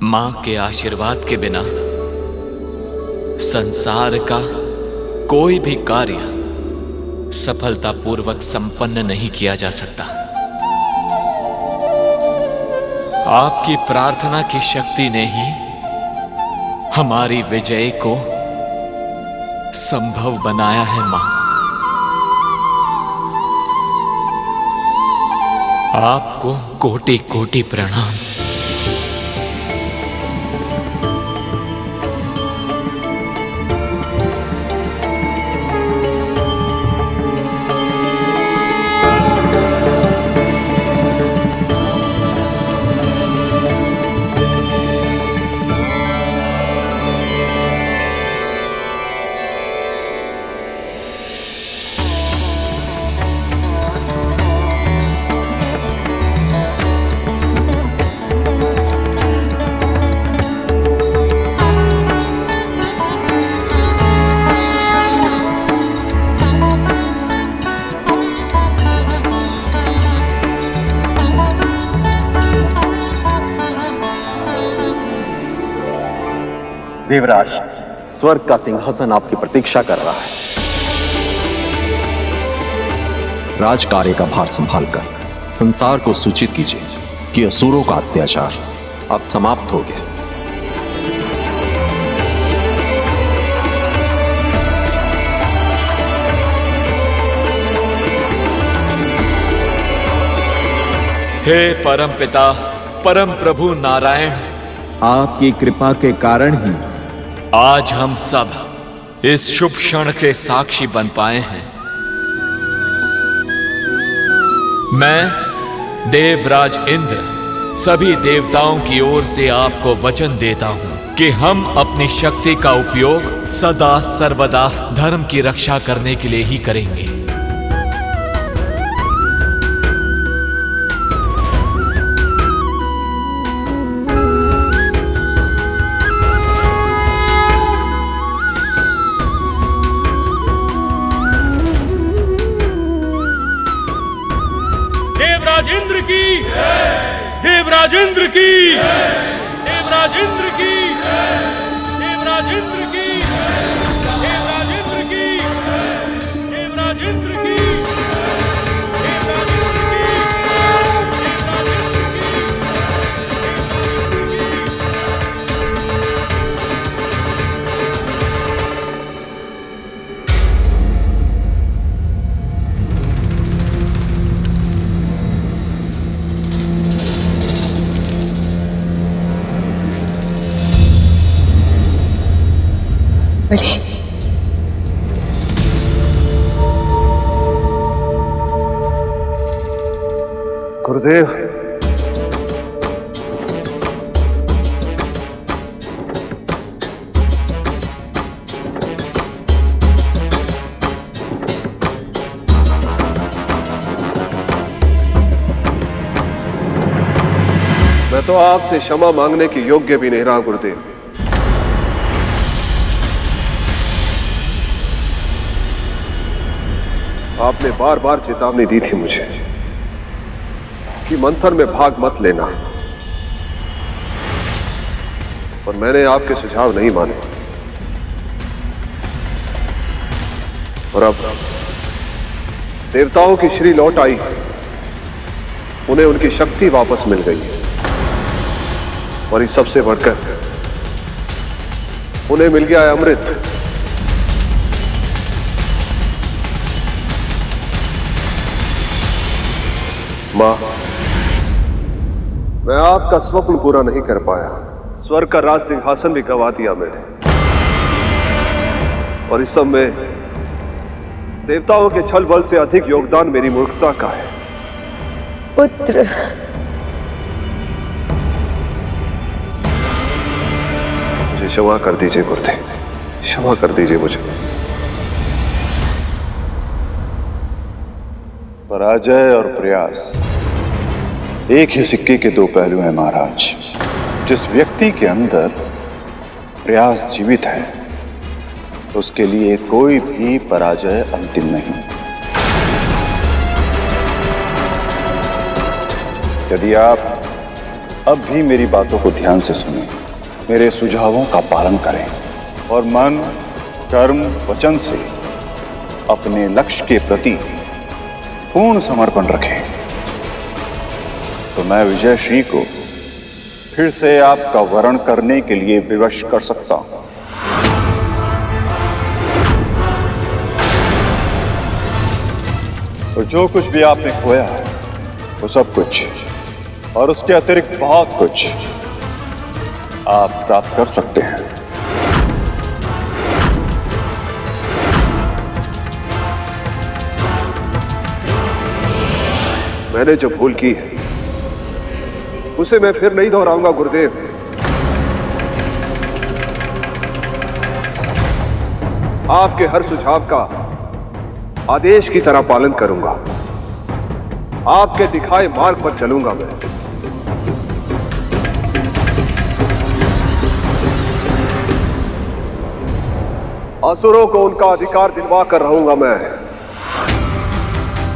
मां के आशीर्वाद के बिना संसार का कोई भी कार्य सफलतापूर्वक संपन्न नहीं किया जा सकता। आपकी प्रार्थना की शक्ति ने ही हमारी विजय को संभव बनाया है मां। आपको कोटि कोटि प्रणाम। देवराज, स्वर्ग का सिंहासन आपकी प्रतीक्षा कर रहा है। राजकार्य का भार संभालकर संसार को सूचित कीजिए कि असुरों का अत्याचार अब समाप्त हो गया। हे परमपिता परम प्रभु नारायण, आपकी कृपा के कारण ही आज हम सब इस शुभ क्षण के साक्षी बन पाए हैं। मैं देवराज इंद्र सभी देवताओं की ओर से आपको वचन देता हूं कि हम अपनी शक्ति का उपयोग सदा सर्वदा धर्म की रक्षा करने के लिए ही करेंगे। देवराज इंद्र की देवराज इंद्र की देवराज इंद्र की देवराज इंद्र की देवराज इंद्र की देवराज इंद्र की देवराज इंद्र की देवराज बलि, गुरुदेव, मैं तो आपसे क्षमा मांगने के योग्य भी नहीं रहा गुरुदेव। आपने बार बार चेतावनी दी थी मुझे कि मंथन में भाग मत लेना, और मैंने आपके सुझाव नहीं माने। और अब देवताओं की श्री लौट आई, उन्हें उनकी शक्ति वापस मिल गई है, और इस सबसे बढ़कर उन्हें मिल गया है अमृत। मां, मैं आपका स्वप्न पूरा नहीं कर पाया। स्वर्ग का राज सिंहासन भी गंवा दिया मैंने, और इस सब में देवताओं के छल बल से अधिक योगदान मेरी मूर्खता का है। पुत्र, मुझे क्षमा कर दीजिए गुरुदेव, क्षमा कर दीजिए मुझे। पराजय और प्रयास एक ही सिक्के के दो पहलू हैं महाराज। जिस व्यक्ति के अंदर प्रयास जीवित है, उसके लिए कोई भी पराजय अंतिम नहीं। यदि आप अब भी मेरी बातों को ध्यान से सुनें, मेरे सुझावों का पालन करें और मन, कर्म, वचन से अपने लक्ष्य के प्रति पूर्ण समर्पण रखें, तो मैं विजय श्री को फिर से आपका वरण करने के लिए विवश कर सकता हूं। और जो कुछ भी आपने खोया है, वो सब कुछ और उसके अतिरिक्त बहुत कुछ आप प्राप्त कर सकते हैं। मैंने जो भूल की है उसे मैं फिर नहीं दोहराऊंगा गुरुदेव। आपके हर सुझाव का आदेश की तरह पालन करूंगा। आपके दिखाए मार्ग पर चलूंगा मैं। असुरों को उनका अधिकार दिलवा कर रहूंगा मैं।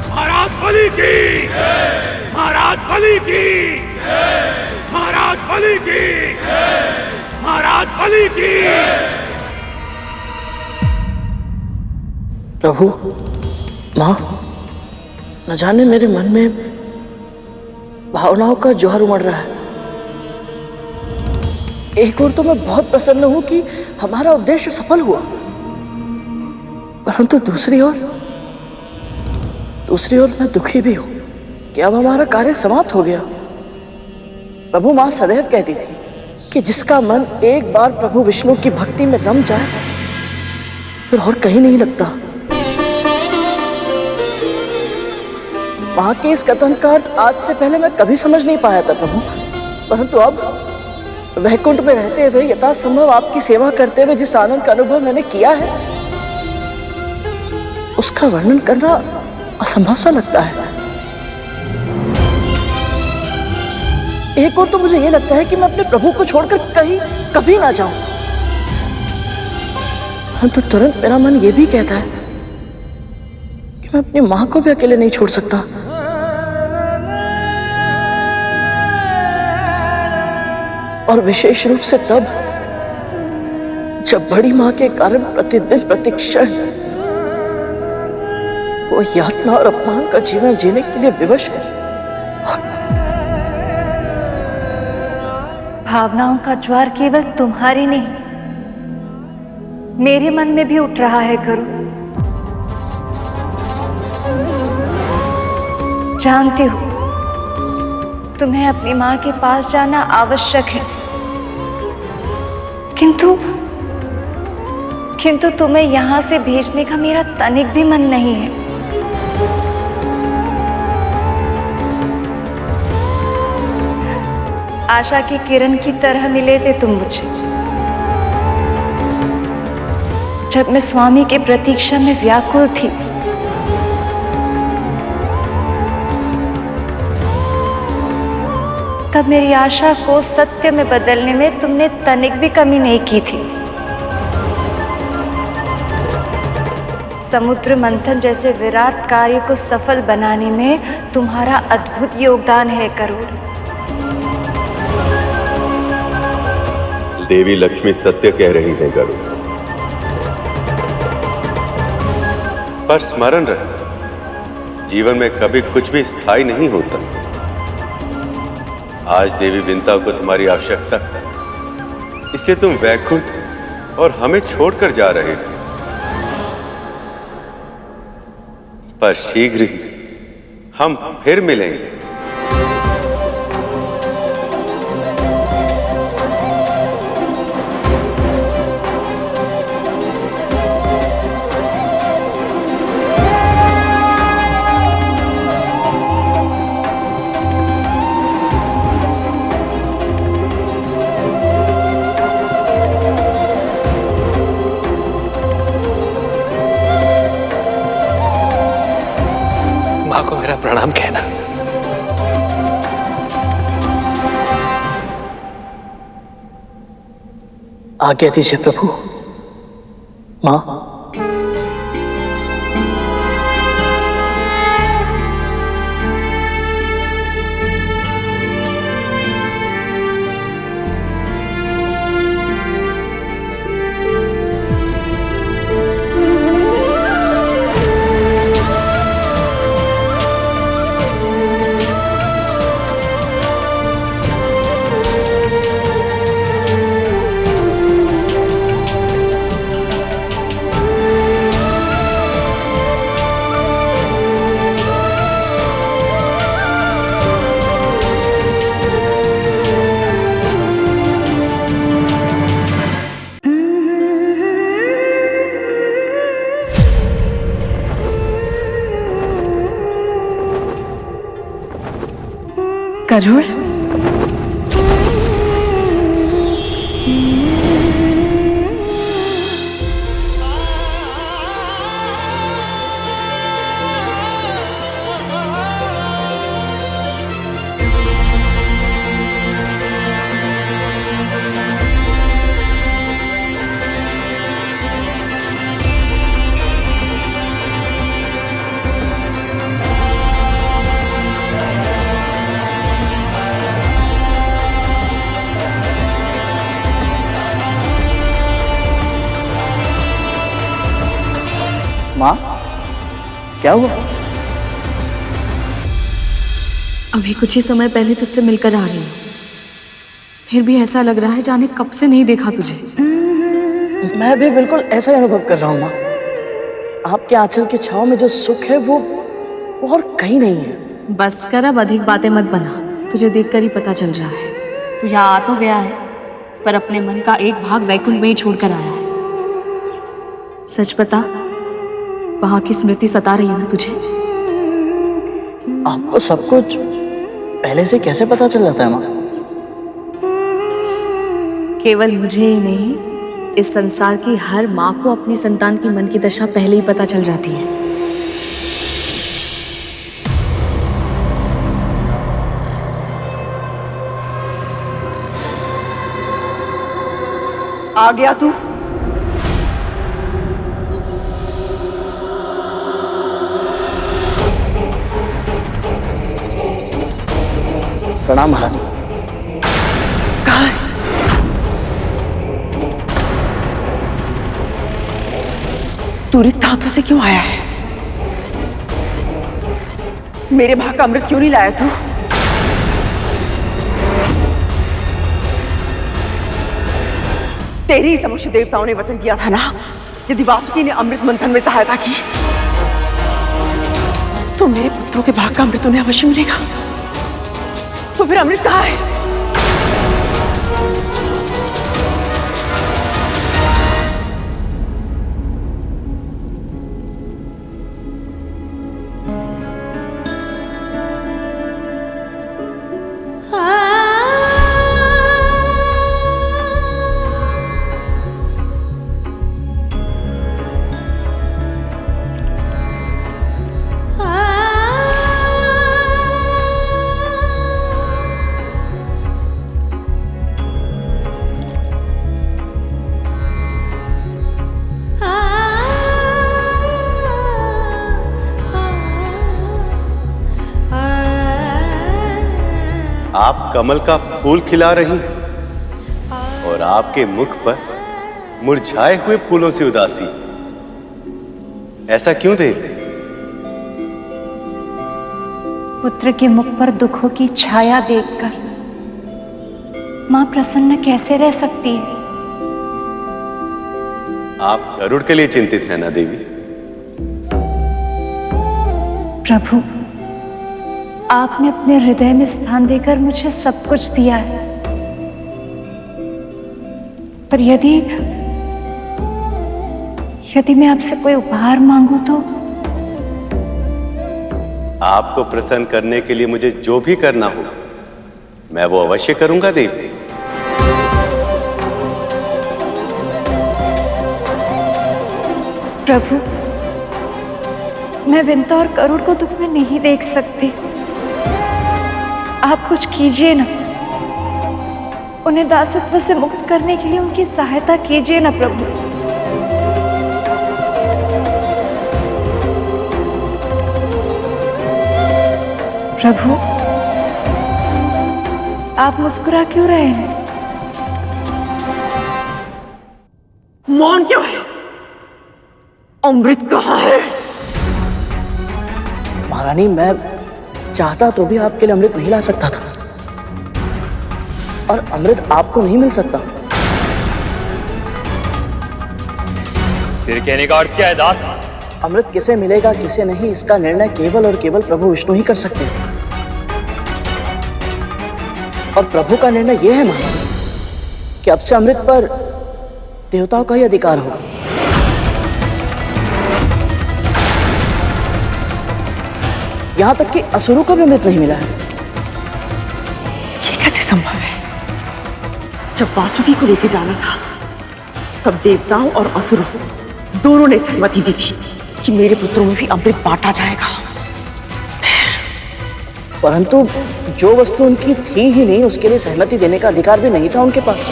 महाराज बलि की, महाराज बलि की, महाराज बलि की, महाराज बलि की। प्रभु, माँ, न जाने मेरे मन में भावनाओं का ज्वार उमड़ रहा है। एक ओर तो मैं बहुत प्रसन्न हूं कि हमारा उद्देश्य सफल हुआ, परंतु दूसरी ओर मैं दुखी भी हूं कि अब हमारा कार्य समाप्त हो गया। प्रभु, मां सदैव कहती थी कि जिसका मन एक बार प्रभु विष्णु की भक्ति में रम जाए फिर और कहीं नहीं लगता। मां के इस कथन का अर्थ आज से पहले मैं कभी समझ नहीं पाया था प्रभु, परंतु अब वैकुंठ में रहते हुए यथासंभव आपकी सेवा करते हुए जिस आनंद का अनुभव मैंने किया है उसका वर्णन करना असंभव सा लगता है। एक और तो मुझे यह लगता है कि मैं अपने प्रभु को छोड़कर कहीं कभी ना जाऊं, परंतु तुरंत मेरा मन यह भी कहता है कि मैं अपनी मां को भी अकेले नहीं छोड़ सकता। और विशेष रूप से तब जब बड़ी मां के कारण प्रतिदिन प्रतिक्षण वो यातना और अपमान का जीवन जीने के लिए विवश है। भावनाओं का ज्वार केवल तुम्हारी नहीं, मेरे मन में भी उठ रहा है गुरु। जानती हूं तुम्हें अपनी मां के पास जाना आवश्यक है, किंतु तुम्हें यहां से भेजने का मेरा तनिक भी मन नहीं है। आशा की किरण की तरह मिले थे तुम मुझे जब मैं स्वामी के प्रतीक्षा में व्याकुल थी। तब मेरी आशा को सत्य में बदलने में तुमने तनिक भी कमी नहीं की थी। समुद्र मंथन जैसे विराट कार्य को सफल बनाने में तुम्हारा अद्भुत योगदान है करुण। देवी लक्ष्मी सत्य कह रही है गरुड़, पर स्मरण रहे जीवन में कभी कुछ भी स्थायी नहीं होता। आज देवी विंता को तुम्हारी आवश्यकता है, इसलिए तुम वैकुंठ और हमें छोड़कर जा रहे हो, पर शीघ्र ही हम फिर मिलेंगे। मां को मेरा प्रणाम कहना। आज्ञा दीजिए प्रभु। मां, गरुड़, माँ, क्या हुआ? अभी कुछ ही समय पहले तुझसे मिलकर आ रही हूँ, फिर भी ऐसा लग रहा है जाने कब से नहीं देखा तुझे। मैं भी बिल्कुल ऐसा ही अनुभव कर रहा हूँ माँ। आपके आंचल की छांव में जो सुख है वो और कहीं नहीं है। बस कर, अब अधिक बातें मत बना। तुझे देखकर ही पता चल रहा है तू यहाँ आ तो गया है, पर अपने मन का एक भाग वैकुंठ में ही छोड़कर आया है। सच बता, वहां की स्मृति सता रही है ना तुझे? आपको सब कुछ पहले से कैसे पता चल जाता है माँ? केवल मुझे ही नहीं, इस संसार की हर माँ को अपनी संतान की मन की दशा पहले ही पता चल जाती है। आ गया तू? प्रणाम महारानी। कहाँ है? तू रिक्त हाथों से क्यों आया है? मेरे भाग का अमृत क्यों नहीं लाया तू? तेरी समक्ष देवताओं ने वचन दिया था ना, यदि वासुकी ने अमृत मंथन में सहायता की तो मेरे पुत्रों के भाग का अमृत उन्हें अवश्य मिलेगा। तो फिर अमृत कहाँ है? आप कमल का फूल खिला रही और आपके मुख पर मुरझाए हुए फूलों से उदासी, ऐसा क्यों देवी? पुत्र के मुख पर दुखों की छाया देखकर मां प्रसन्न कैसे रह सकती है? आप गरुड़ के लिए चिंतित हैं ना देवी? प्रभु, आपने अपने हृदय में स्थान देकर मुझे सब कुछ दिया है, पर यदि मैं आपसे कोई उपहार मांगू तो? आपको प्रसन्न करने के लिए मुझे जो भी करना हो मैं वो अवश्य करूंगा देवी। प्रभु, मैं विंता और गरुड़ को दुख में नहीं देख सकती। आप कुछ कीजिए ना, उन्हें दासत्व से मुक्त करने के लिए उनकी सहायता कीजिए ना प्रभु। प्रभु, आप मुस्कुरा क्यों रहे हैं? मौन क्यों है? अमृत कहाँ है? महारानी, मैं चाहता तो भी आपके लिए अमृत नहीं ला सकता था, और अमृत आपको नहीं मिल सकता। फिर कहने का अर्थ क्या है दास? अमृत किसे मिलेगा किसे नहीं, इसका निर्णय केवल और केवल प्रभु विष्णु ही कर सकते हैं। और प्रभु का निर्णय यह है महारानी कि अब से अमृत पर देवताओं का ही अधिकार होगा। यहां तक कि असुरों को भी अमृत नहीं मिला है। कैसे संभव है? जब वासुकी को लेके जाना था तब देवताओं और असुरों दोनों ने सहमति दी थी कि मेरे पुत्रों में भी अमृत बांटा जाएगा। परंतु जो वस्तु उनकी थी ही नहीं, उसके लिए सहमति देने का अधिकार भी नहीं था उनके पास।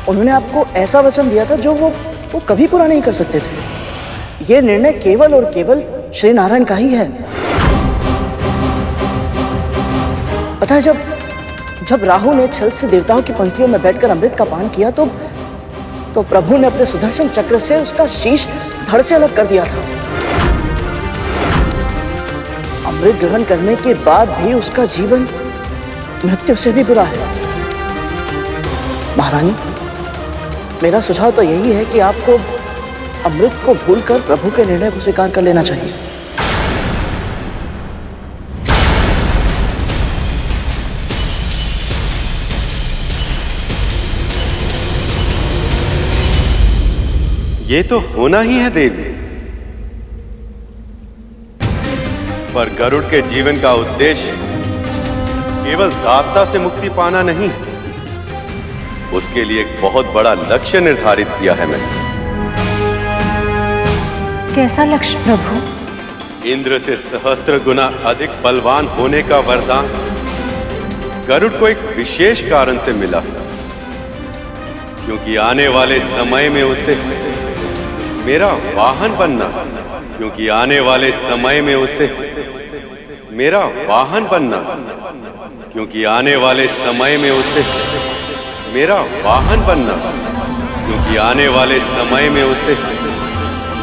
उन्होंने आपको ऐसा वचन दिया था जो वो कभी पूरा नहीं कर सकते थे। यह निर्णय केवल और केवल श्री नारायण का ही है। पता है, जब राहु ने छल से देवताओं की पंक्तियों में बैठकर अमृत का पान किया तो प्रभु ने अपने सुदर्शन चक्र से उसका शीश धड़ से अलग कर दिया था। अमृत ग्रहण करने के बाद भी उसका जीवन मृत्यु से भी बुरा है। महारानी, मेरा सुझाव तो यही है कि आपको अमृत को भूलकर प्रभु के निर्णय को स्वीकार कर लेना चाहिए। ये तो होना ही है देवी, पर गरुड़ के जीवन का उद्देश्य केवल दास्ता से मुक्ति पाना नहीं, उसके लिए एक बहुत बड़ा लक्ष्य निर्धारित किया है मैंने। कैसा लक्ष्य प्रभु? इंद्र से सहस्त्र गुना अधिक बलवान होने का वरदान गरुड़ को एक विशेष कारण से मिला, क्योंकि आने वाले समय में उसे मेरा वाहन बनना, क्योंकि आने वाले समय में उसे मेरा वाहन बनना, क्योंकि आने वाले समय में उसे मेरा वाहन बनना, क्योंकि आने वाले समय में उसे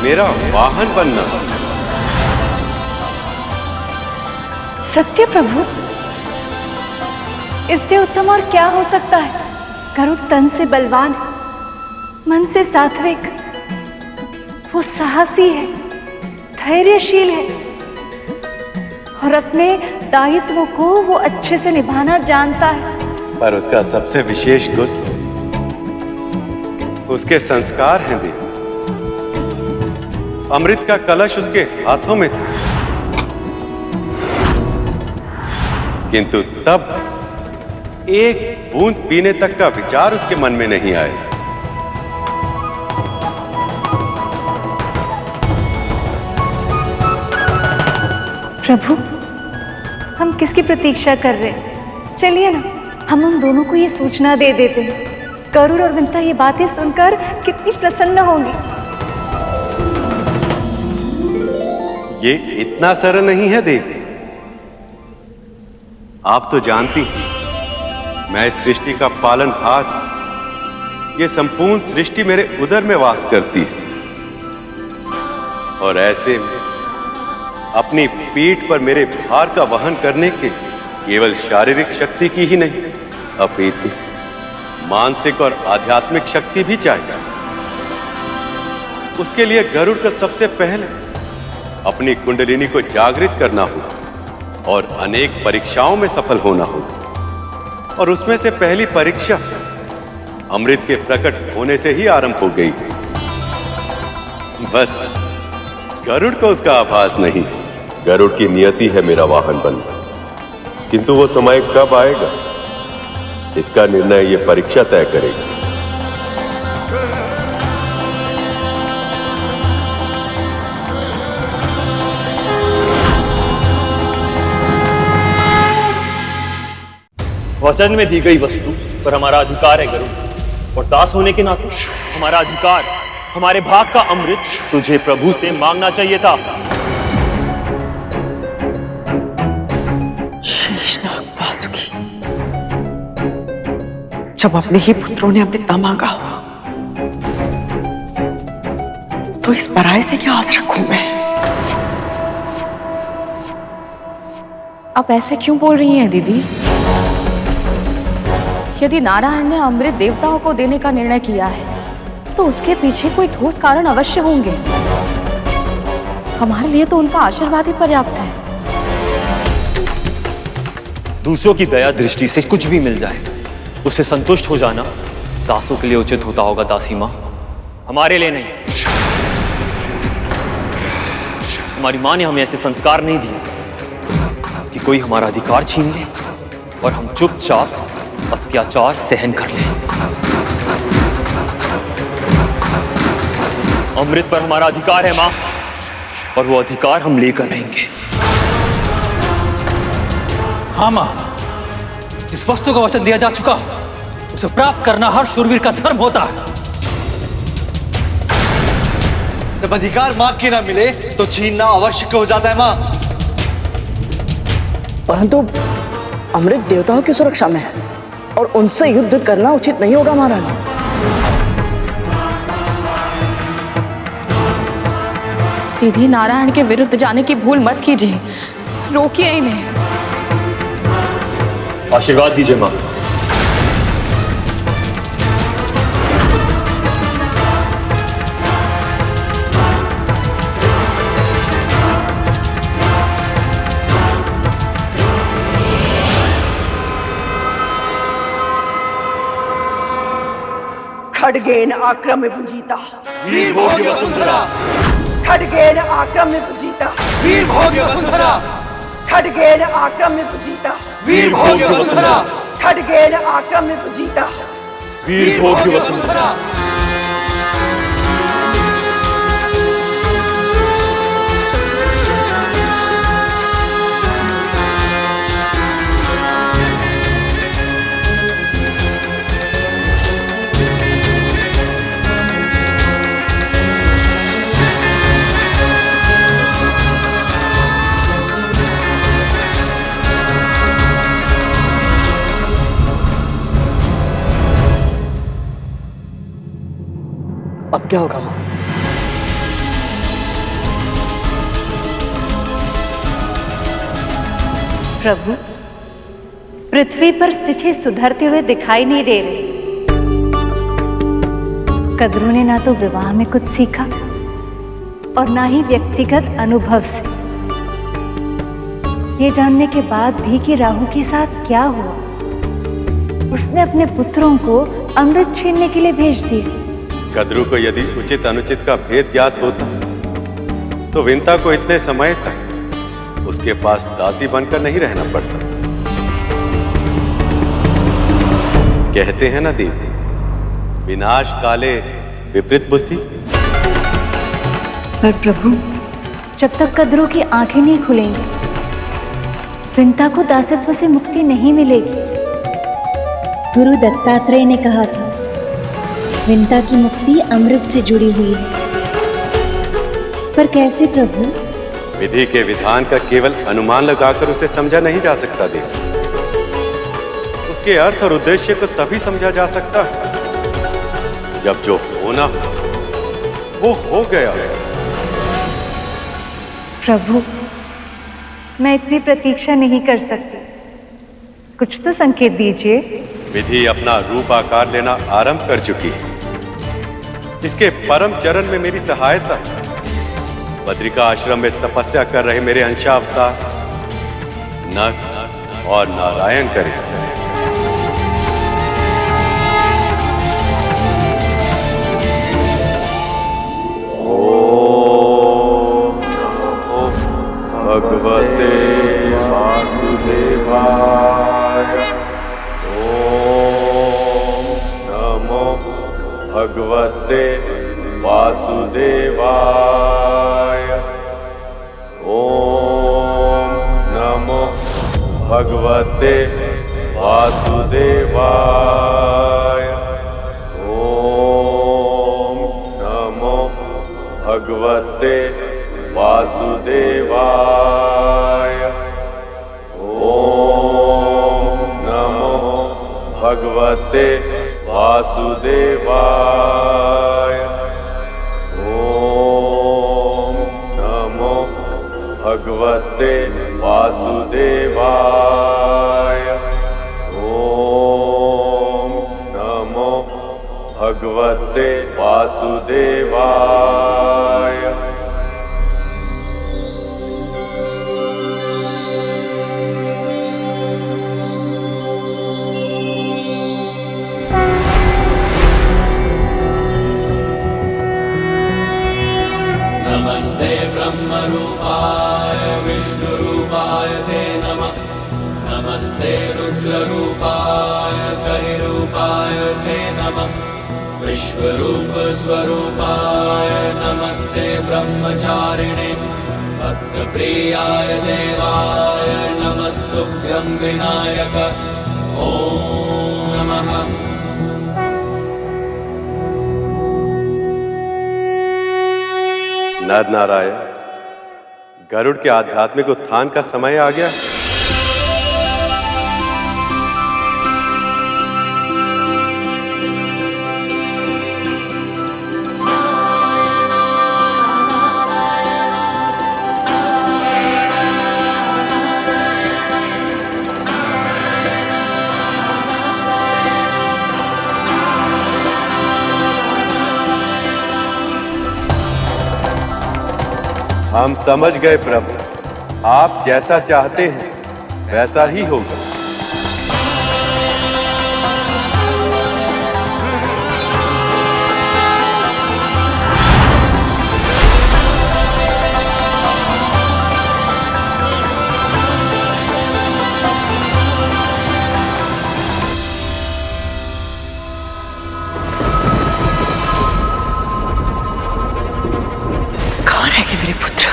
मेरा वाहन बनना। सत्य प्रभु, इससे उत्तम और क्या हो सकता है? गरुड़ तन से बलवान, मन से सात्विक, वो साहसी है, धैर्यशील है और अपने दायित्वों को वो अच्छे से निभाना जानता है। पर उसका सबसे विशेष गुण उसके संस्कार हैं देवी। अमृत का कलश उसके हाथों में था, किंतु तब एक बूंद पीने तक का विचार उसके मन में नहीं आया। प्रभु, हम किसकी प्रतीक्षा कर रहे हैं? चलिए ना, हम उन दोनों को ये सूचना दे देते हैं। गरुड़ और विंता ये बातें सुनकर कितनी प्रसन्न होंगी। ये इतना सरल नहीं है देवी। आप तो जानती हैं, मैं इस सृष्टि का पालनहार। ये संपूर्ण सृष्टि मेरे उदर में वास करती है, और ऐसे में अपनी पीठ पर मेरे भार का वहन करने के केवल शारीरिक शक्ति की ही नहीं, अपितु मानसिक और आध्यात्मिक शक्ति भी चाहिए। उसके लिए गरुड़ को सबसे पहले अपनी कुंडलिनी को जागृत करना होगा और अनेक परीक्षाओं में सफल होना होगा, और उसमें से पहली परीक्षा अमृत के प्रकट होने से ही आरंभ हो गई। बस गरुड़ को उसका आभास नहीं। गरुड़ की नियति है मेरा वाहन बनना, किंतु वो समय कब आएगा, इसका निर्णय ये परीक्षा तय करेगी। वचन में दी गई वस्तु पर हमारा अधिकार है गरुड़, और दास होने के नाते हमारा अधिकार, हमारे भाग का अमृत तुझे प्रभु से मांगना चाहिए था। शेषनाग वासुकी, जब अपने ही पुत्रों ने अमृत ना मांगा हो तो इस पराये से क्या आस रखूं मैं? आप ऐसे क्यों बोल रही हैं दीदी? यदि नारायण ने अमृत देवताओं को देने का निर्णय किया है तो उसके पीछे कोई ठोस कारण अवश्य होंगे। हमारे लिए तो उनका आशीर्वाद ही पर्याप्त है। दूसरों की दया दृष्टि से कुछ भी मिल जाए उससे संतुष्ट हो जाना दासों के लिए उचित होता होगा दासी माँ, हमारे लिए नहीं। हमारी माँ ने हमें ऐसे संस्कार नहीं दिए। कोई हमारा अधिकार छीन ले और हम चुपचाप अत्याचार सहन कर लें। अमृत पर हमारा अधिकार है मां, और वो अधिकार हम लेकर रहेंगे। हाँ मां, जिस वस्तु का वचन दिया जा चुका उसे प्राप्त करना हर शूरवीर का धर्म होता है। जब अधिकार मां के ना मिले तो छीनना आवश्यक हो जाता है मां। परंतु अमृत देवताओं की सुरक्षा में है और उनसे युद्ध करना उचित नहीं होगा महारानी। दीदी, नारायण के विरुद्ध जाने की भूल मत कीजिए, रोकिए इन्हें। आशीर्वाद दीजिए मां। खड्गेन आक्रम्य भुजिता वीर भोग्य वसुंधरा। खड्गेन आक्रम्य भुजिता वीर भोग्य वसुंधरा। खड्गेन आक्रम्य भुजिता वीर भोग्य वसुंधरा। खड्गेन आक्रम्य भुजिता वीर भोग्य वसुंधरा। अब क्या होगा मां? प्रभु, पृथ्वी पर स्थिति सुधरते हुए दिखाई नहीं दे रही। कद्रू ने ना तो विवाह में कुछ सीखा और ना ही व्यक्तिगत अनुभव से। ये जानने के बाद भी कि राहु के साथ क्या हुआ, उसने अपने पुत्रों को अमृत छीनने के लिए भेज दिया। कद्रू को यदि उचित अनुचित का भेद ज्ञात होता तो विंता को इतने समय तक उसके पास दासी बनकर नहीं रहना पड़ता। कहते हैं ना देवी, विनाश काले विपरीत बुद्धि। पर प्रभु, जब तक कद्रू की आंखें नहीं खुलेंगी, विंता को दासत्व से मुक्ति नहीं मिलेगी। गुरु दत्तात्रेय ने कहा था, विंता की मुक्ति अमृत से जुड़ी हुई है। पर कैसे प्रभु? विधि के विधान का केवल अनुमान लगाकर उसे समझा नहीं जा सकता देवी। उसके अर्थ और उद्देश्य को तभी समझा जा सकता है जब जो होना वो हो गया। प्रभु, मैं इतनी प्रतीक्षा नहीं कर सकती, कुछ तो संकेत दीजिए। विधि अपना रूप आकार लेना आरंभ कर चुकी है। इसके परम चरण में मेरी सहायता है। बद्रिका आश्रम में तपस्या कर रहे मेरे अंशावतार नर और नारायण करें। ओम नमो भगवते वासुदेवाय। ओम नमो भगवते वासुदेवाय। ओम नमो भगवते वासुदेवाय। ओम नमो भगवते वासुदेवाय। ओम नमो भगवते वासुदेवाय। ओम नमो भगवते वासुदेवाय। ओम नमो भगवते वासुदेवाय। नमस्ते ब्रह्मरूपाय विष्णुरूपाय ते नमः। नमस्ते रुद्ररूपाय करिरूपाय ते नमः विश्वरूप स्वरूपाय नमस्ते ब्रह्मचारिणे भक्तप्रियाय देवाय नमस्तुभ्यं विनायक ओम नमः। नर नारायण, गरुड़ के आध्यात्मिक उत्थान का समय आ गया। हम समझ गए प्रभु, आप जैसा चाहते हैं वैसा ही होगा। कहाँ रह गए मेरे पुत्र?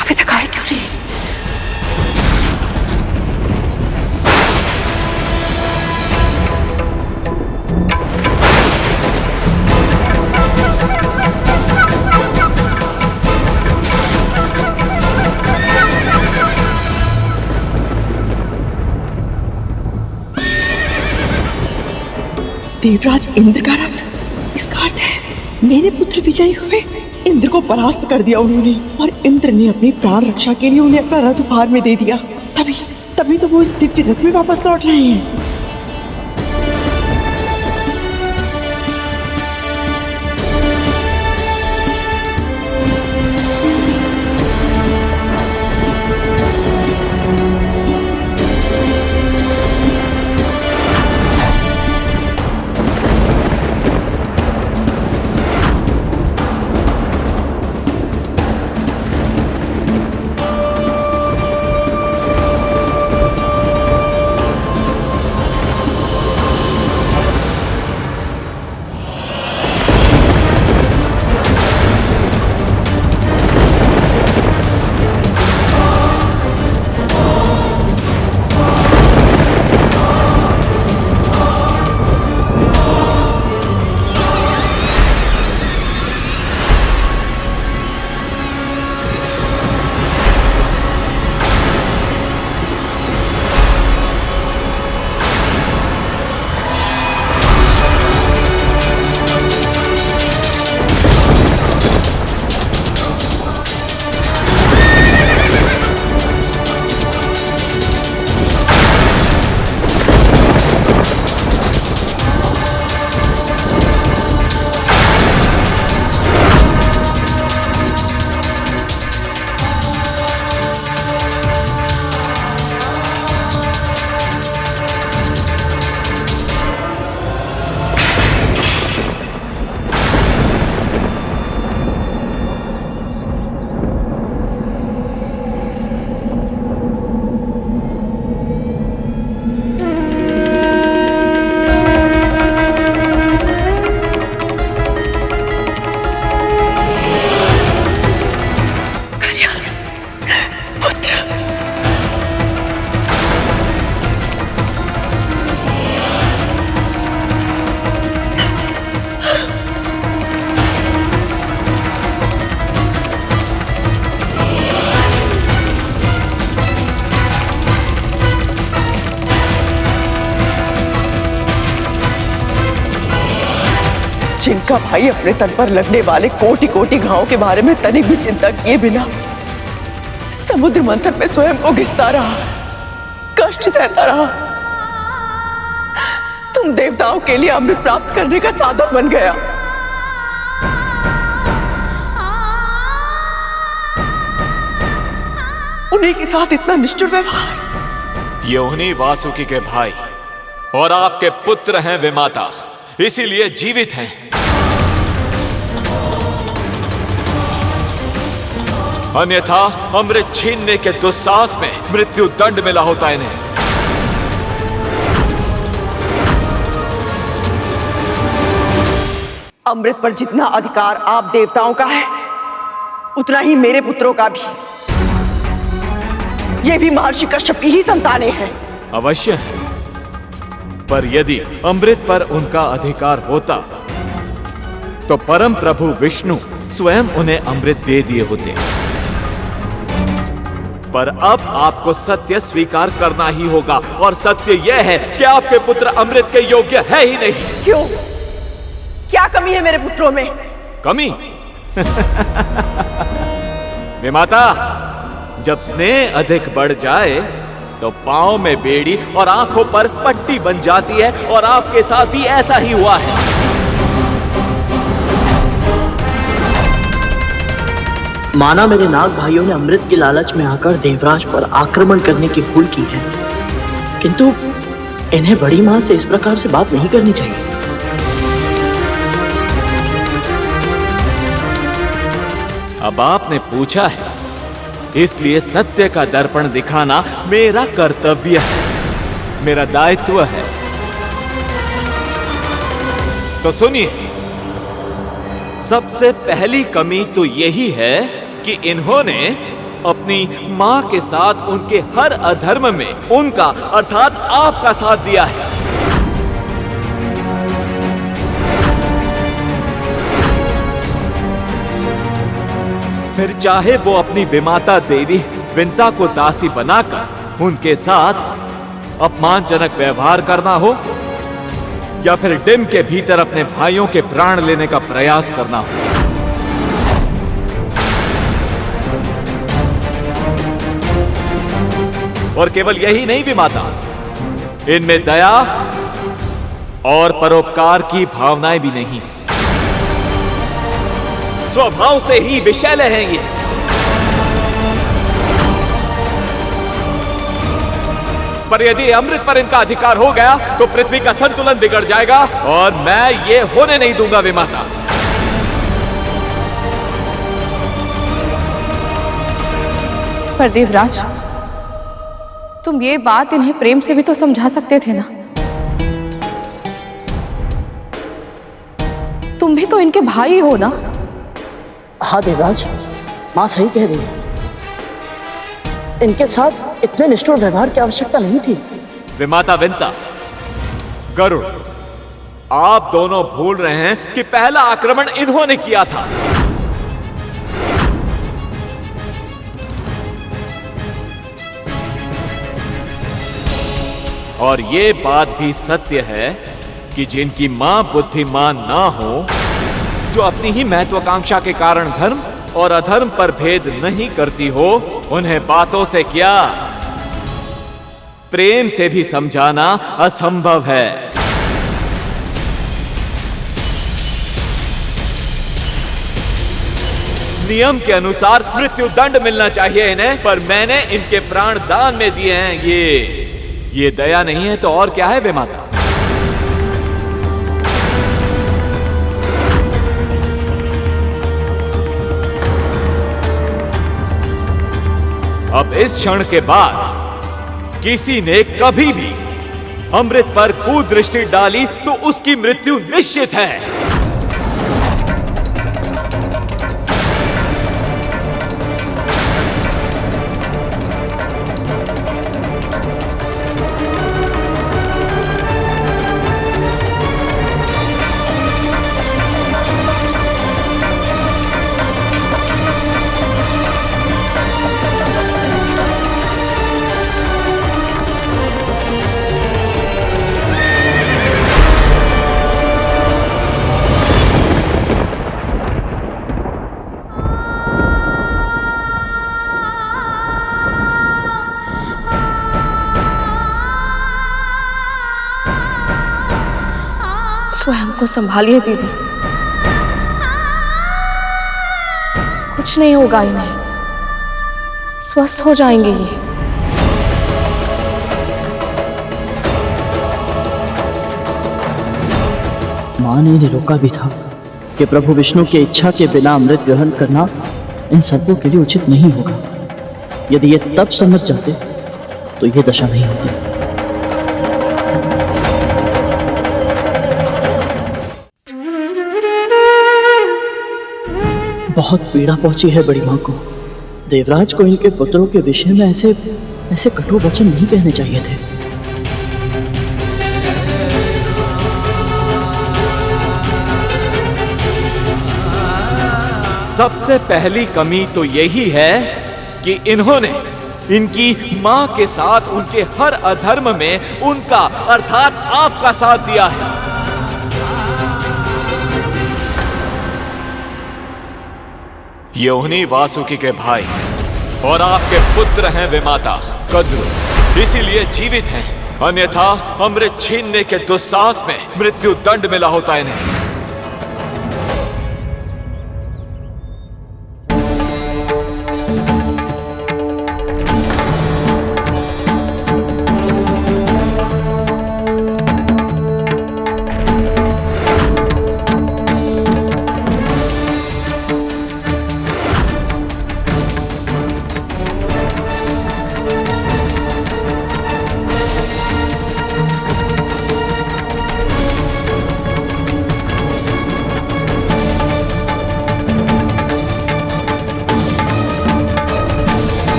अभी तक आए क्यों नहीं? देवराज इंद्र का रथ, इसका अर्थ है मेरे पुत्र विजयी हुए। इंद्र को परास्त कर दिया उन्होंने, और इंद्र ने अपनी प्राण रक्षा के लिए उन्हें अपना रथ उपहार में दे दिया। तभी तो वो इस दिव्य रथ में वापस लौट रहे हैं। जिनका भाई अपने तन पर लगने वाले कोटि कोटि घावों के बारे में तनिक भी चिंता किए बिना समुद्र मंथन में स्वयं को घिसता रहा, कष्ट सहता रहा, तुम देवताओं के लिए अमृत प्राप्त करने का साधन बन गया। उन्हीं के साथ इतना निष्ठुर व्यवहार। ये उन्हीं वासुकी के भाई और आपके पुत्र हैं विमाता, इसीलिए जीवित हैं। अन्यथा अमृत छीनने के दुस्साहस में मृत्यु दंड मिला होता इन्हें। अमृत पर जितना अधिकार आप देवताओं का है, उतना ही मेरे पुत्रों का भी। ये भी महर्षि कश्यप की ही संतानें हैं। अवश्य है, पर यदि अमृत पर उनका अधिकार होता तो परम प्रभु विष्णु स्वयं उन्हें अमृत दे दिए होते। पर अब आपको सत्य स्वीकार करना ही होगा, और सत्य यह है कि आपके पुत्र अमृत के योग्य है ही नहीं। क्यों? क्या कमी है मेरे पुत्रों में? कमी? विमाता, जब स्नेह अधिक बढ़ जाए तो पांव में बेड़ी और आंखों पर पट्टी बन जाती है, और आपके साथ भी ऐसा ही हुआ है। माना मेरे नाग भाइयों ने अमृत के लालच में आकर देवराज पर आक्रमण करने की भूल की है, किंतु इन्हें बड़ी मां से इस प्रकार से बात नहीं करनी चाहिए। अब आपने पूछा है, इसलिए सत्य का दर्पण दिखाना मेरा कर्तव्य है, मेरा दायित्व है। तो सुनिए, सबसे पहली कमी तो यही है कि इन्होंने अपनी मां के साथ उनके हर अधर्म में उनका अर्थात आपका साथ दिया है। फिर चाहे वो अपनी विमाता देवी विंता को दासी बनाकर उनके साथ अपमानजनक व्यवहार करना हो, या फिर डिम के भीतर अपने भाइयों के प्राण लेने का प्रयास करना हो। और केवल यही नहीं विमाता, इनमें दया और परोपकार की भावनाएं भी नहीं। स्वभाव से ही विषैले हैं ये। पर यदि अमृत पर इनका अधिकार हो गया तो पृथ्वी का संतुलन बिगड़ जाएगा, और मैं ये होने नहीं दूंगा विमाता। पर देवराज, तुम ये बात इन्हें प्रेम से भी तो समझा सकते थे ना। तुम भी तो इनके भाई हो ना। हाँ देवराज, माँ सही कह रही है। इनके साथ इतने निष्ठुर व्यवहार की आवश्यकता नहीं थी। विमाता विंता, गरुड़, आप दोनों भूल रहे हैं कि पहला आक्रमण इन्होंने किया था। और ये बात भी सत्य है कि जिनकी मां बुद्धिमान ना हो, जो अपनी ही महत्वाकांक्षा के कारण धर्म और अधर्म पर भेद नहीं करती हो, उन्हें बातों से क्या, प्रेम से भी समझाना असंभव है। नियम के अनुसार मृत्यु दंड मिलना चाहिए इन्हें, पर मैंने इनके प्राण दान में दिए हैं। ये दया नहीं है तो और क्या है विमाता? अब इस क्षण के बाद किसी ने कभी भी अमृत पर कुदृष्टि डाली तो उसकी मृत्यु निश्चित है। स्वयं को संभालिए दीदी, कुछ नहीं होगा इन्हें, स्वस्थ हो जाएंगे ये। मां ने इन्हें रोका भी था कि प्रभु विष्णु की इच्छा के बिना अमृत ग्रहण करना इन सबों के लिए उचित नहीं होगा। यदि ये तब समझ जाते तो ये दशा नहीं होती। बहुत पीड़ा पहुंची है बड़ी मां को। देवराज को इनके पुत्रों के विषय में ऐसे कटु वचन नहीं कहने चाहिए थे। सबसे पहली कमी तो यही है कि इन्होंने इनकी मां के साथ उनके हर अधर्म में उनका अर्थात आपका साथ दिया है। ये उन्हीं वासुकी के भाई और आपके पुत्र हैं विमाता कद्रु, इसीलिए जीवित हैं, अन्यथा अमृत छीनने के दुस्साहस में मृत्यु दंड मिला होता इन्हें।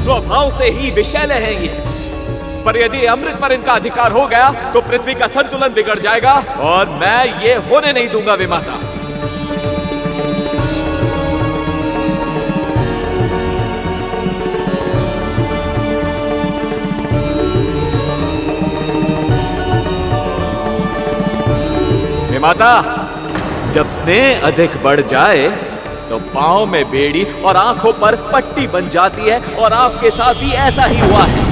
स्वभाव से ही विषैले हैं ये, पर यदि अमृत पर इनका अधिकार हो गया तो पृथ्वी का संतुलन बिगड़ जाएगा और मैं ये होने नहीं दूंगा विमाता। विमाता, जब स्नेह अधिक बढ़ जाए तो पांव में बेड़ी और आंखों पर पट्टी बन जाती है, और आपके साथ भी ऐसा ही हुआ है।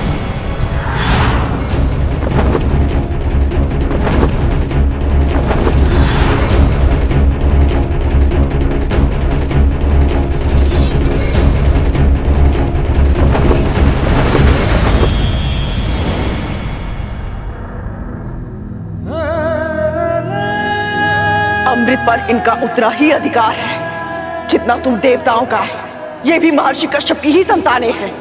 अमृत पर इनका उतना ही अधिकार है जितना तुम देवताओं का है। ये भी महर्षि कश्यप की ही संतानें हैं।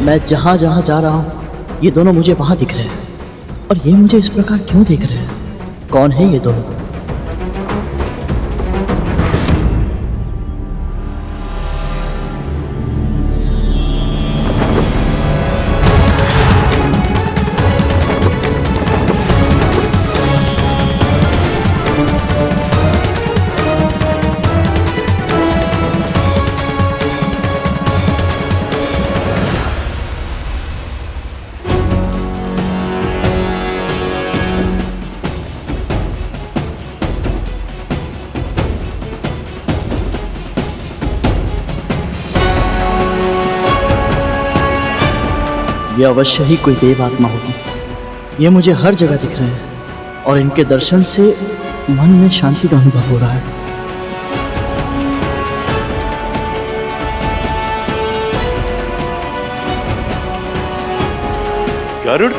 मैं जहां जहां जा रहा हूं ये दोनों मुझे वहां दिख रहे हैं, और ये मुझे इस प्रकार क्यों देख रहे हैं? कौन है ये दोनों? ये अवश्य ही कोई देव आत्मा होगी। ये मुझे हर जगह दिख रहे हैं और इनके दर्शन से मन में शांति का अनुभव हो रहा है। गरुड़,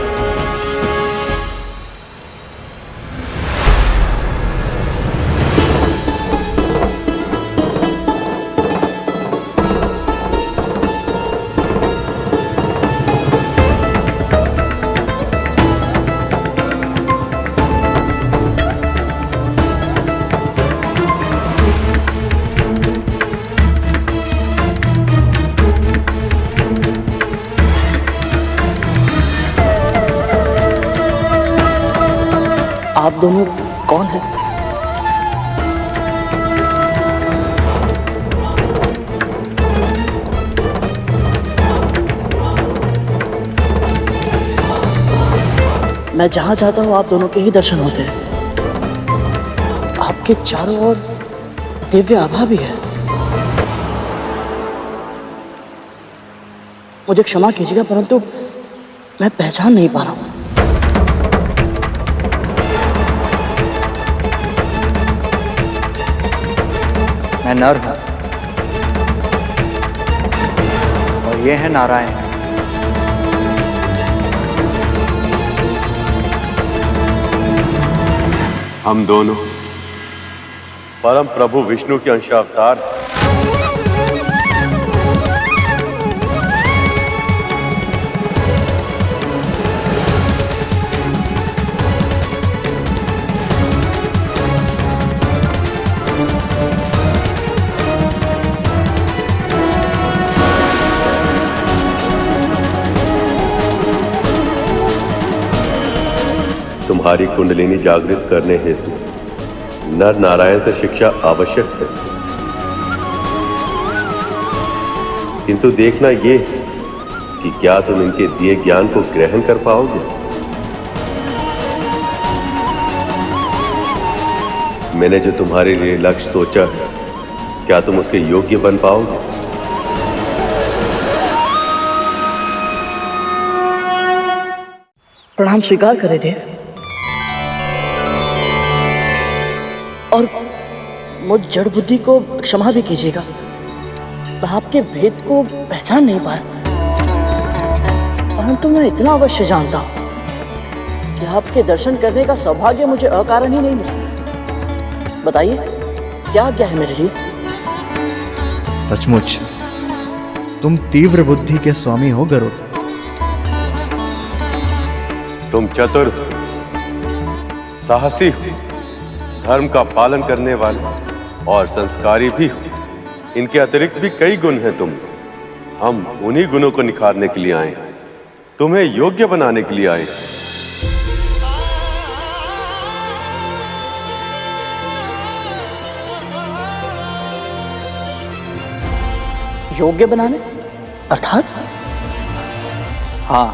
आप दोनों कौन हैं? मैं जहां जाता हूं आप दोनों के ही दर्शन होते हैं। आपके चारों ओर दिव्य आभा भी है। मुझे क्षमा कीजिएगा, परंतु मैं पहचान नहीं पा रहा हूँ। मैं नर हूं और ये है नारायण। हम दोनों परम प्रभु विष्णु के अंशावतार। तुम्हारी कुंडलिनी जागृत करने हेतु नर नारायण से शिक्षा आवश्यक है, किंतु देखना ये कि क्या तुम इनके दिए ज्ञान को ग्रहण कर पाओगे। मैंने जो तुम्हारे लिए लक्ष्य सोचा है, क्या तुम उसके योग्य बन पाओगे। प्रणाम स्वीकार करें देव, और मुझ जड़ बुद्धि को क्षमा भी कीजिएगा। मैं आपके भेद को पहचान नहीं पाया, परंतु मैं इतना अवश्य जानता हूं कि आपके दर्शन करने का सौभाग्य मुझे अकारण ही नहीं मिला। बताइए क्या आज्ञा है मेरे लिए। सचमुच तुम तीव्र बुद्धि के स्वामी हो गरुड़। तुम चतुर, साहसी हो, धर्म का पालन करने वाले और संस्कारी भी हो। इनके अतिरिक्त भी कई गुण हैं तुम। हम उन्हीं गुणों को निखारने के लिए आए, तुम्हें योग्य बनाने के लिए आए। योग्य बनाने अर्थात? हाँ,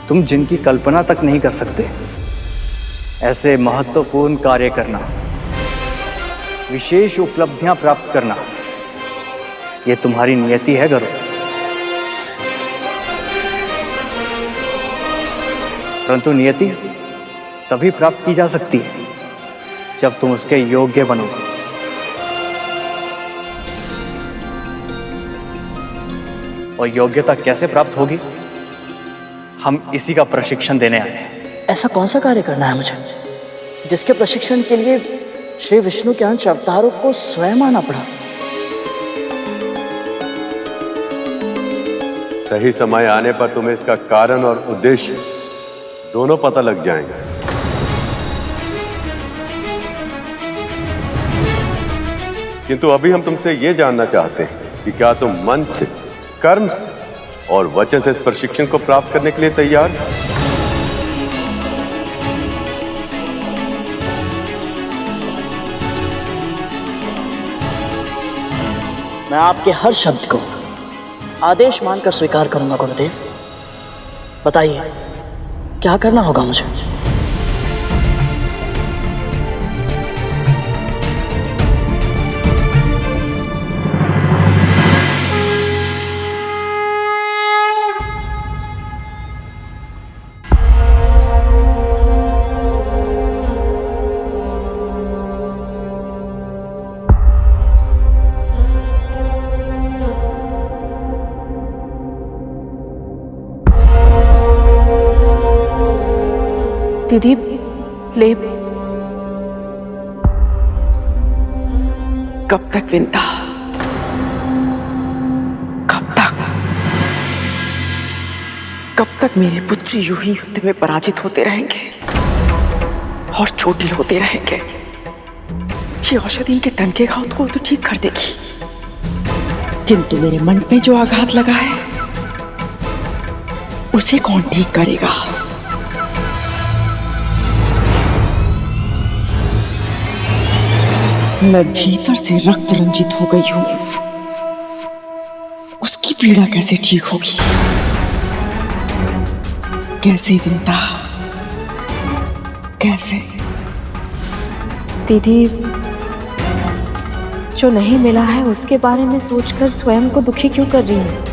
तुम जिनकी कल्पना तक नहीं कर सकते ऐसे महत्वपूर्ण कार्य करना, विशेष उपलब्धियां प्राप्त करना, ये तुम्हारी नियति है गरुड़। परंतु नियति तभी प्राप्त की जा सकती है जब तुम उसके योग्य बनो। और योग्यता कैसे प्राप्त होगी, हम इसी का प्रशिक्षण देने आए हैं। ऐसा कौन सा कार्य करना है मुझे जिसके प्रशिक्षण के लिए श्री विष्णु के अंश अवतारों को स्वयं आना पड़ा? सही समय आने पर तुम्हें इसका कारण और उद्देश्य दोनों पता लग जाएंगे। किंतु अभी हम तुमसे यह जानना चाहते हैं कि क्या तुम मन से, कर्म से और वचन से इस प्रशिक्षण को प्राप्त करने के लिए तैयार हो? मैं आपके हर शब्द को आदेश मानकर स्वीकार करूंगा गुरुदेव। बताइए क्या करना होगा मुझे? दीदी ले। कब तक विंता, कब तक? कब तक मेरे पुत्र यूं ही युद्ध में पराजित होते रहेंगे और चोटिल होते रहेंगे? ये औषधि इनके तन के घाव को तो ठीक कर देगी, किंतु मेरे मन पे जो आघात लगा है उसे कौन ठीक करेगा? मैं भीतर से रक्त रंजित हो गई हूं, उसकी पीड़ा कैसे ठीक होगी? कैसे विंता, कैसे? दीदी जो नहीं मिला है उसके बारे में सोचकर स्वयं को दुखी क्यों कर रही है?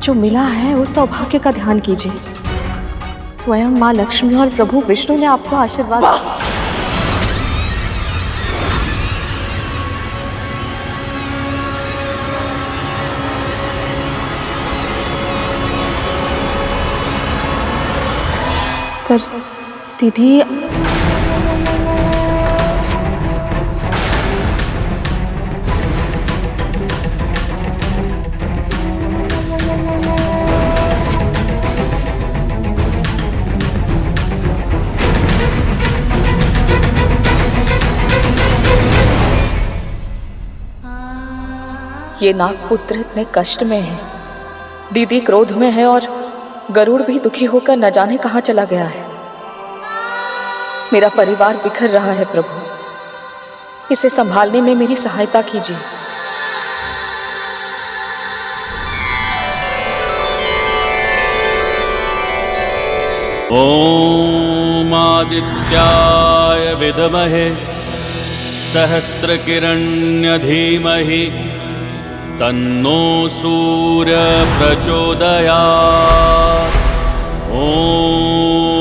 जो मिला है उस सौभाग्य का ध्यान कीजिए। स्वयं माँ लक्ष्मी और प्रभु विष्णु ने आपको आशीर्वाद। पर दीदी, ये नागपुत्र इतने कष्ट में है, दीदी क्रोध में है और गरुड़ भी दुखी होकर न जाने कहां चला गया है। मेरा परिवार बिखर रहा है प्रभु, इसे संभालने में मेरी सहायता कीजिए। ओम आदित्याय विद्महे सहस्रकिरण्य धीमहि तन्नो सूर्य प्रचोदयात्। ओम।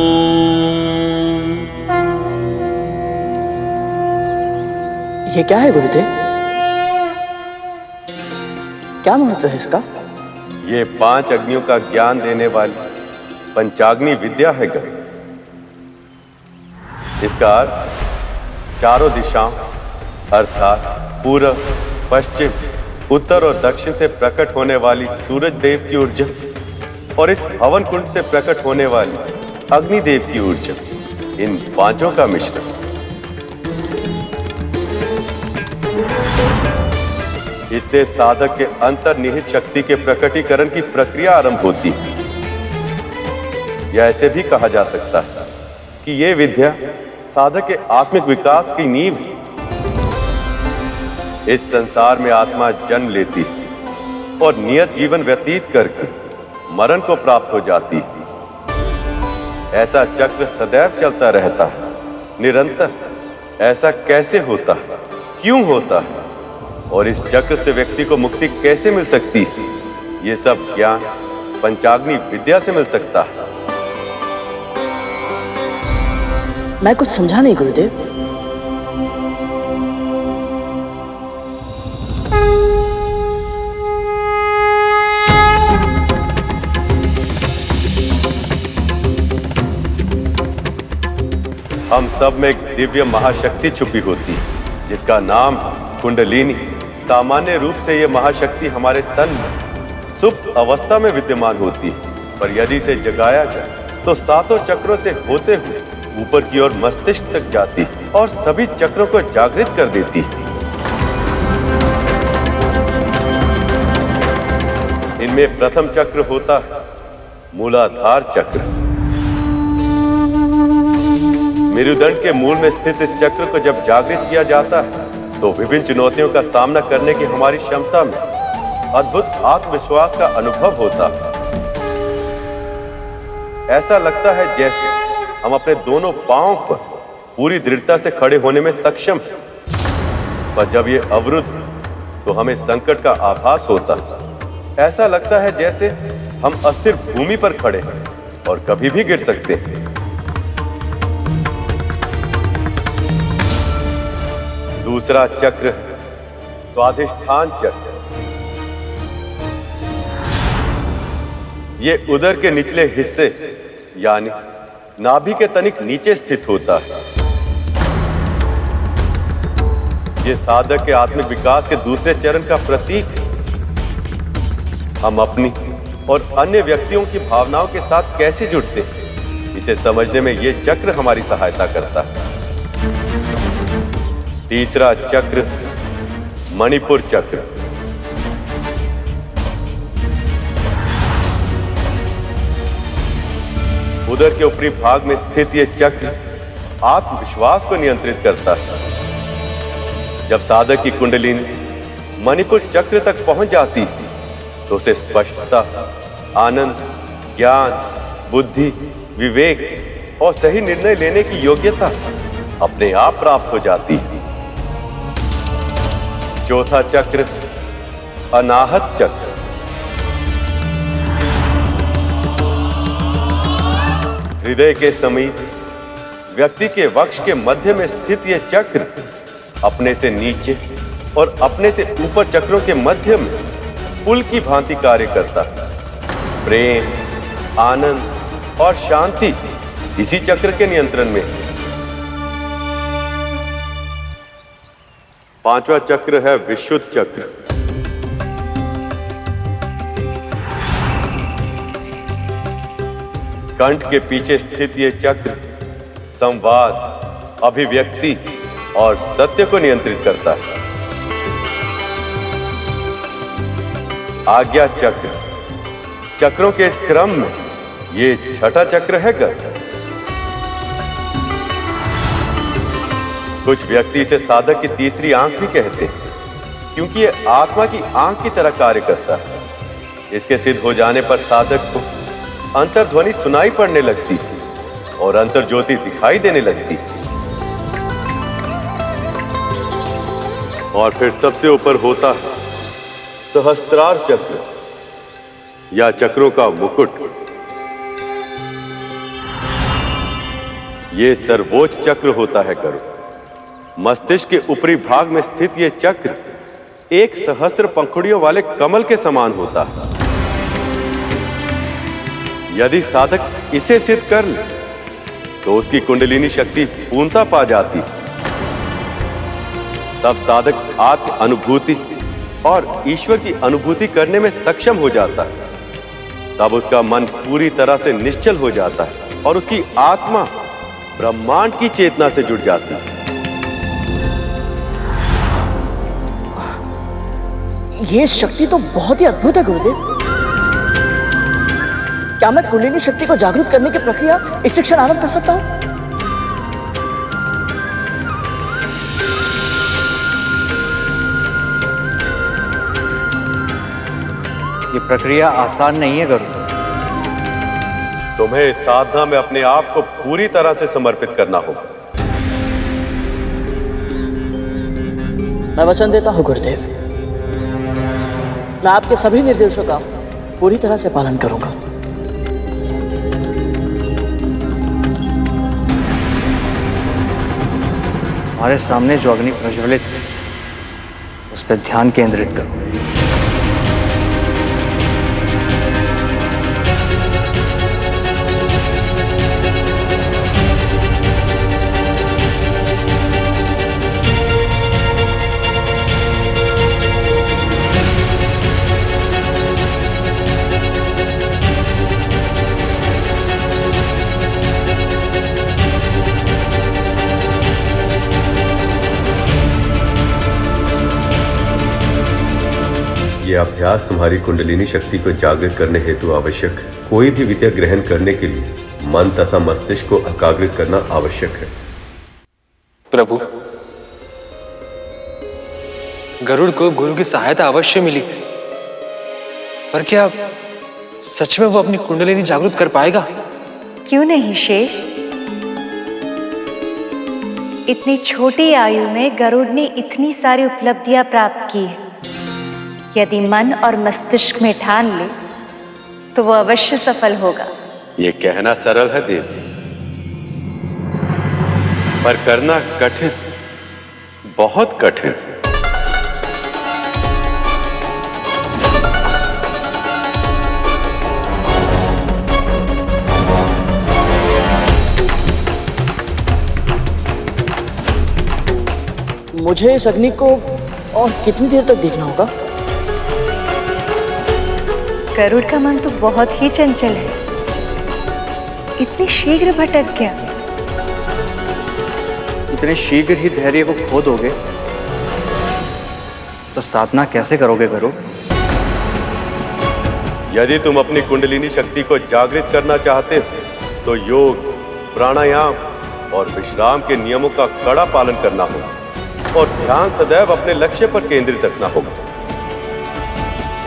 ये क्या है गुरुदेव? क्या महत्व है इसका? ये 5 अग्नियों का ज्ञान देने वाली पंचाग्नि विद्या है गरुड़। इसका अर्थ चारों दिशाओं अर्थात पूर्व, पश्चिम, उत्तर और दक्षिण से प्रकट होने वाली सूरज देव की ऊर्जा और इस हवन कुंड से प्रकट होने वाली अग्निदेव की ऊर्जा, इन 5 का मिश्रण। इससे साधक के अंतर्निहित शक्ति के प्रकटीकरण की प्रक्रिया आरंभ होती है। या ऐसे भी कहा जा सकता है कि यह विद्या साधक के आत्मिक विकास की नींव है। इस संसार में आत्मा जन्म लेती है और नियत जीवन व्यतीत करके मरण को प्राप्त हो जाती है। ऐसा चक्र सदैव चलता रहता है, निरंतर। ऐसा कैसे होता है, क्यों होता है और इस चक्र से व्यक्ति को मुक्ति कैसे मिल सकती है, ये सब ज्ञान पंचाग्नि विद्या से मिल सकता है। मैं कुछ समझा नहीं गुरुदेव। हम सब में एक दिव्य महाशक्ति छुपी होती है जिसका नाम कुंडलिनी। सामान्य रूप से यह महाशक्ति हमारे तन में सुप्त अवस्था में विद्यमान होती है, पर यदि इसे जगाया जाए तो 7 चक्रों से होते हुए ऊपर की ओर मस्तिष्क तक जाती है और सभी चक्रों को जागृत कर देती है। इनमें प्रथम चक्र होता है मूलाधार चक्र। मेरुदंड के मूल में स्थित इस चक्र को जब जागृत किया जाता है तो विभिन्न चुनौतियों का सामना करने की हमारी क्षमता में अद्भुत आत्मविश्वास का अनुभव होता है। ऐसा लगता है जैसे हम अपने दोनों पांवों पर पूरी दृढ़ता से खड़े होने में सक्षम हैं। पर जब ये अवरुद्ध तो हमें संकट का आभास होता है। ऐसा लगता है जैसे हम अस्थिर भूमि पर खड़े हैं और कभी भी गिर सकते हैं। दूसरा चक्र स्वाधिष्ठान चक्र। ये उदर के निचले हिस्से यानी नाभि के तनिक नीचे स्थित होता है। ये साधक के आत्मिक विकास के दूसरे चरण का प्रतीक है। हम अपनी और अन्य व्यक्तियों की भावनाओं के साथ कैसे जुड़ते हैं, इसे समझने में ये चक्र हमारी सहायता करता है। तीसरा चक्र मणिपुर चक्र। उदर के ऊपरी भाग में स्थित यह चक्र आत्मविश्वास को नियंत्रित करता है। जब साधक की कुंडलिनी मणिपुर चक्र तक पहुंच जाती है तो उसे स्पष्टता, आनंद, ज्ञान, बुद्धि, विवेक और सही निर्णय लेने की योग्यता अपने आप प्राप्त हो जाती है। चौथा चक्र अनाहत चक्र। हृदय के समीप व्यक्ति के वक्ष के मध्य में स्थित यह चक्र अपने से नीचे और अपने से ऊपर चक्रों के मध्य में पुल की भांति कार्य करता है। प्रेम, आनंद और शांति इसी चक्र के नियंत्रण में है। पांचवा चक्र है विशुद्ध चक्र। कंठ के पीछे स्थित यह चक्र संवाद, अभिव्यक्ति और सत्य को नियंत्रित करता है। आज्ञा चक्र, चक्रों के इस क्रम में ये छठा चक्र है गर्भ। कुछ व्यक्ति इसे साधक की तीसरी आंख भी कहते हैं, क्योंकि ये आत्मा की आंख की तरह कार्य करता है। इसके सिद्ध हो जाने पर साधक को अंतर्ध्वनि सुनाई पड़ने लगती है और अंतर ज्योति दिखाई देने लगती है। और फिर सबसे ऊपर होता है सहस्त्रार चक्र या चक्रों का मुकुट। यह सर्वोच्च चक्र होता है गरुड़। मस्तिष्क के ऊपरी भाग में स्थित यह चक्र एक सहस्त्र पंखुड़ियों वाले कमल के समान होता है। यदि साधक इसे सिद्ध कर ले तो उसकी कुंडलिनी शक्ति पूर्णता पा जाती है। तब साधक आत्म अनुभूति और ईश्वर की अनुभूति करने में सक्षम हो जाता है। तब उसका मन पूरी तरह से निश्चल हो जाता है और उसकी आत्मा ब्रह्मांड की चेतना से जुड़ जाती है। ये शक्ति तो बहुत ही अद्भुत है गुरुदेव। क्या मैं कुंडलिनी शक्ति को जागृत करने की प्रक्रिया इस क्षण आरंभ कर सकता हूं? ये प्रक्रिया आसान नहीं है गरुड़। तुम्हें इस साधना में अपने आप को पूरी तरह से समर्पित करना होगा। मैं वचन देता हूं गुरुदेव, मैं आपके सभी निर्देशों का पूरी तरह से पालन करूंगा। हमारे सामने जो अग्नि प्रज्वलित है उस पर ध्यान केंद्रित करो। यह अभ्यास तुम्हारी कुंडलिनी शक्ति को जागृत करने हेतु आवश्यक है। कोई भी विद्या ग्रहण करने के लिए मन तथा मस्तिष्क को एकाग्रित करना आवश्यक है। प्रभु, गरुड़ को गुरु की सहायता अवश्य मिली, पर क्या सच में वो अपनी कुंडलिनी जागृत कर पाएगा? क्यों नहीं शेष? इतनी छोटी आयु में गरुड़ ने इतनी सारी उपलब्धियां प्राप्त की है। यदि मन और मस्तिष्क में ठान ले तो वो अवश्य सफल होगा। यह कहना सरल है देवी, पर करना कठिन, बहुत कठिन। मुझे इस अग्नि को और कितनी देर तक देखना होगा? गरुड़ का मन तो बहुत ही चंचल है, इतनी शीघ्र भटक गया। इतने शीघ्र ही धैर्य को खो दोगे तो साधना कैसे करोगे गरुड़? यदि तुम अपनी कुंडलिनी शक्ति को जागृत करना चाहते हो तो योग, प्राणायाम और विश्राम के नियमों का कड़ा पालन करना होगा और ध्यान सदैव अपने लक्ष्य पर केंद्रित रखना होगा।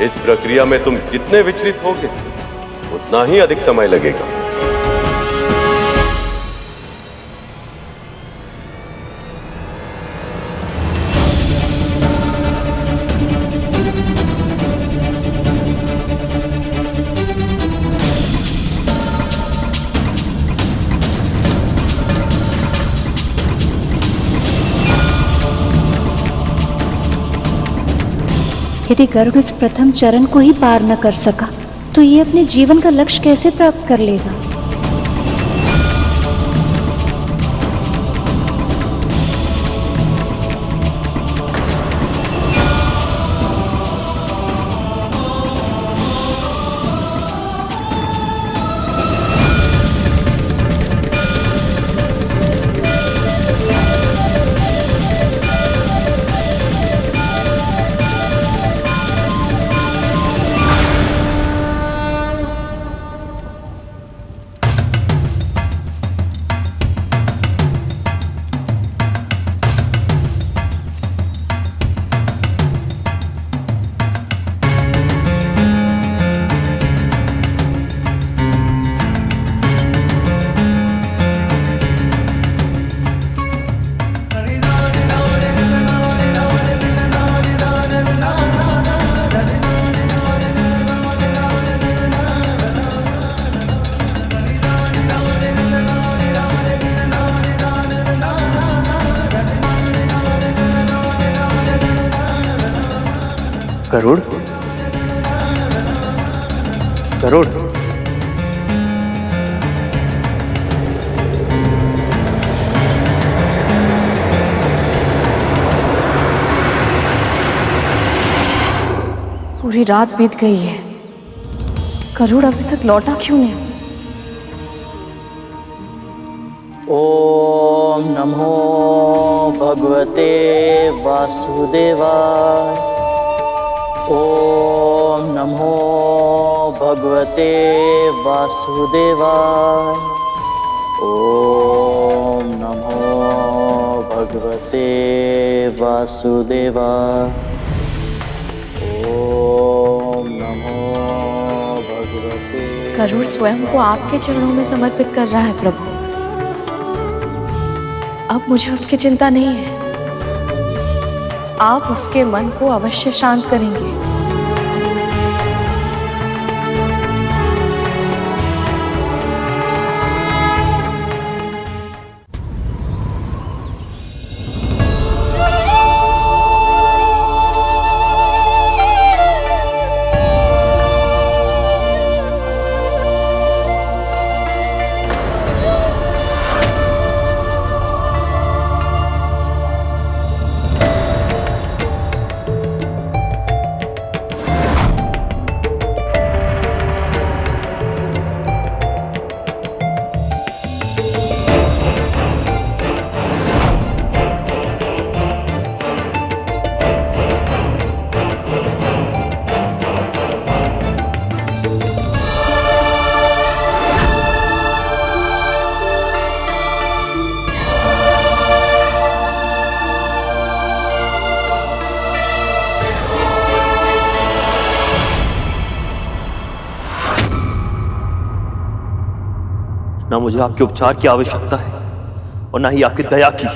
इस प्रक्रिया में तुम जितने विचलित होगे उतना ही अधिक समय लगेगा। यदि गरुड़ इस प्रथम चरण को ही पार न कर सका तो ये अपने जीवन का लक्ष्य कैसे प्राप्त कर लेगा? गरुड़, गरुड़, पूरी रात बीत गई है, गरुड़ अभी तक लौटा क्यों नहीं? ओम नमो भगवते वासुदेवाय। ओम नमो भगवते वासुदेवाय। ओम नमो भगवते वासुदेवाय। ओम नमो भगवते। गरुड़ स्वयं को आपके चरणों में समर्पित कर रहा है प्रभु। अब मुझे उसकी चिंता नहीं है, आप उसके मन को अवश्य शांत करेंगे। ना मुझे आपके उपचार की आवश्यकता है और ना ही आपकी दया की।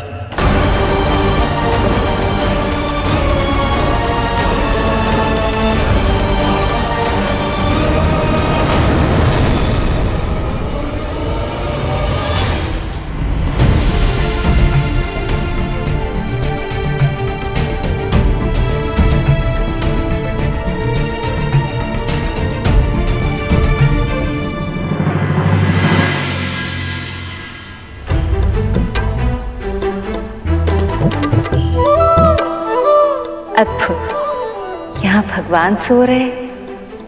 अद्भुत, यहाँ भगवान सो रहे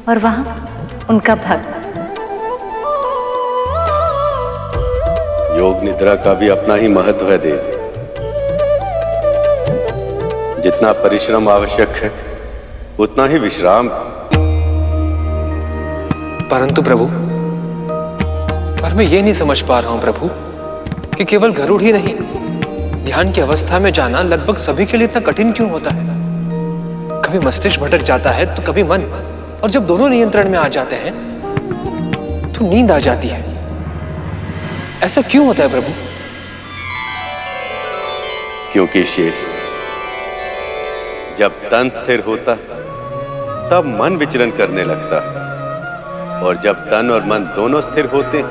और वहां उनका भक्त। योग निद्रा का भी अपना ही महत्व है देव। जितना परिश्रम आवश्यक है उतना ही विश्राम। परंतु प्रभु, पर मैं ये नहीं समझ पा रहा हूं प्रभु कि केवल गरुड़ ही नहीं, ध्यान की अवस्था में जाना लगभग सभी के लिए इतना कठिन क्यों होता है? कभी मस्तिष्क भटक जाता है तो कभी मन, और जब दोनों नियंत्रण में आ जाते हैं तो नींद आ जाती है। ऐसा क्यों होता है प्रभु? क्योंकि शेष, जब तन स्थिर होता तब मन विचरण करने लगता, और जब तन और मन दोनों स्थिर होते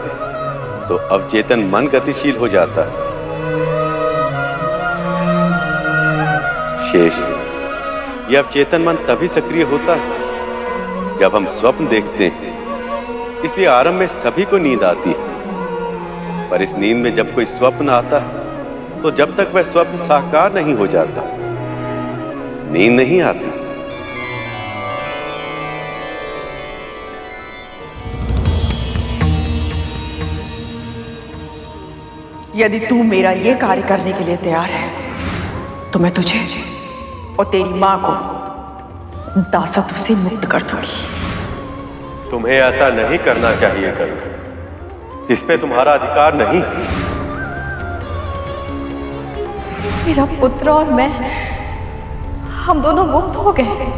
तो अवचेतन मन गतिशील हो जाता। शेष, यह अवचेतन मन तभी सक्रिय होता है जब हम स्वप्न देखते हैं। इसलिए आरंभ में सभी को नींद आती है, पर इस नींद में जब कोई स्वप्न आता है तो जब तक वह स्वप्न साकार नहीं हो जाता, नींद नहीं आती। यदि तू मेरा ये कार्य करने के लिए तैयार है तो मैं तुझे और तेरी मां को दासत्व से मुक्त कर दूंगी। तुम्हें ऐसा नहीं करना चाहिए गरुड़, इस पे तुम्हारा अधिकार नहीं। मेरा पुत्र और मैं, हम दोनों मुक्त हो गए,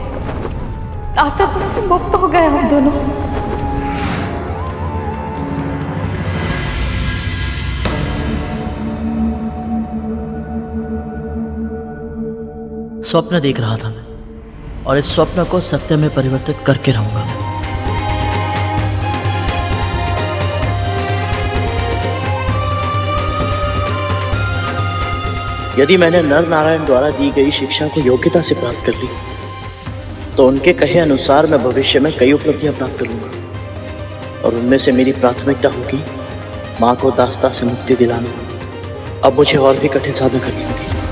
दासत्व से मुक्त हो गए हम दोनों। स्वप्न देख रहा था मैं, और इस स्वप्न को सत्य में परिवर्तित करके रहूंगा मैं। यदि मैंने नर नारायण द्वारा दी गई शिक्षा को योग्यता से प्राप्त कर ली तो उनके कहे अनुसार मैं भविष्य में कई उपलब्धियां प्राप्त करूंगा, और उनमें से मेरी प्राथमिकता होगी मां को दासता से मुक्ति दिलाना। अब मुझे और भी कठिन साधना करनी होगी।